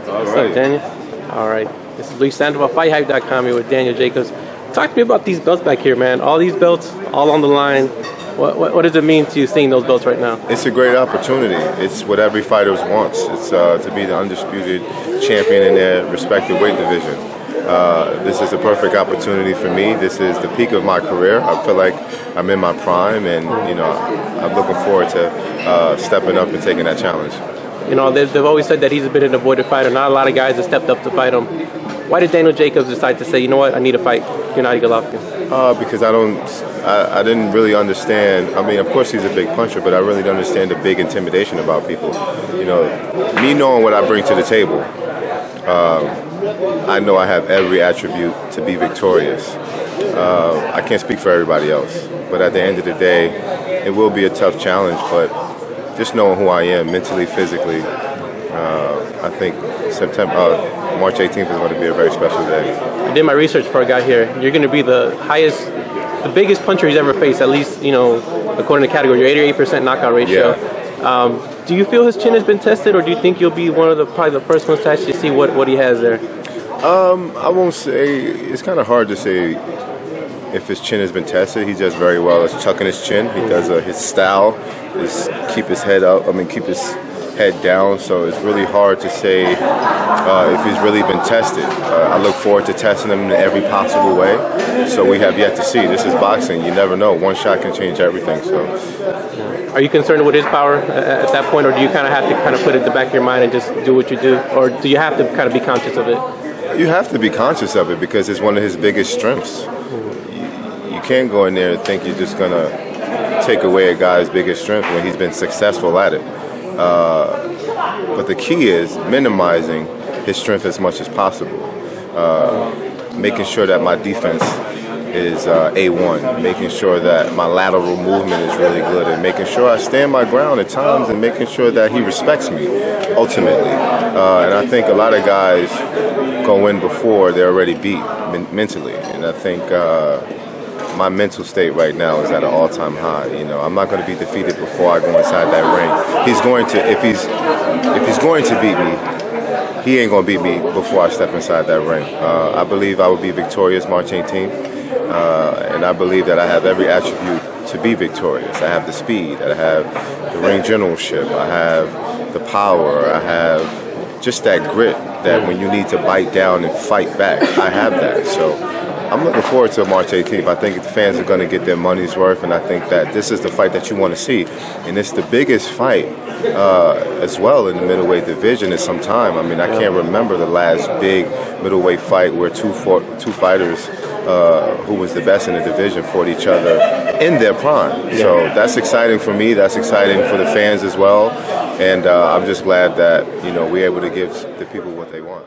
What's up, Daniel? All right. This is Lee Sandoval, FightHype.com here with Daniel Jacobs. Talk to me about these belts back here, man. All these belts, all on the line. What does it mean to you seeing those belts right now? It's a great opportunity. It's what every fighter wants. It's to be the undisputed champion in their respective weight division. This is a perfect opportunity for me. This is the peak of my career. I feel like I'm in my prime, and I'm looking forward to stepping up and taking that challenge. They've always said that he's been an avoided fighter. Not a lot of guys have stepped up to fight him. Why did Daniel Jacobs decide to say, you know what, I need to fight Gennady Golovkin? Because I didn't really understand. I mean, of course he's a big puncher, but I really don't understand the big intimidation about people. Me knowing what I bring to the table, I know I have every attribute to be victorious. I can't speak for everybody else, but at the end of the day, it will be a tough challenge, but just knowing who I am mentally, physically, I think March 18th is going to be a very special day. I did my research before I got here. You're going to be the biggest puncher he's ever faced, at least, according to category. Your 88% knockout ratio. Yeah. Do you feel his chin has been tested, or do you think you'll be probably the first ones to actually see what he has there? I won't say. It's kind of hard to say if his chin has been tested. He does very well at chucking his chin. He does his style is keep his head up. Keep his head down. So it's really hard to say if he's really been tested. I look forward to testing him in every possible way. So we have yet to see. This is boxing. You never know. One shot can change everything. So. Are you concerned with his power at that point, or do you kind of have to put it in the back of your mind and just do what you do, or do you have to kind of be conscious of it? You have to be conscious of it because it's one of his biggest strengths. You can't go in there and think you're just gonna take away a guy's biggest strength when he's been successful at it. But the key is minimizing his strength as much as possible. Making sure that my defense is A1, making sure that my lateral movement is really good, and making sure I stand my ground at times, and making sure that he respects me, ultimately. And I think a lot of guys go in before they're already beat mentally, and I think my mental state right now is at an all-time high. I'm not going to be defeated before I go inside that ring. He's going to, if he's going to beat me, he ain't going to beat me before I step inside that ring. I believe I will be victorious March 18th. And I believe that I have every attribute to be victorious. I have the speed, I have the ring generalship, I have the power, I have just that grit that when you need to bite down and fight back, I have that. So I'm looking forward to March 18th. I think the fans are going to get their money's worth, and I think that this is the fight that you want to see. And it's the biggest fight as well in the middleweight division in some time. I can't remember the last big middleweight fight where two fighters who was the best in the division fought each other in their prime. Yeah. So that's exciting for me. That's exciting for the fans as well. And I'm just glad that we're able to give the people what they want.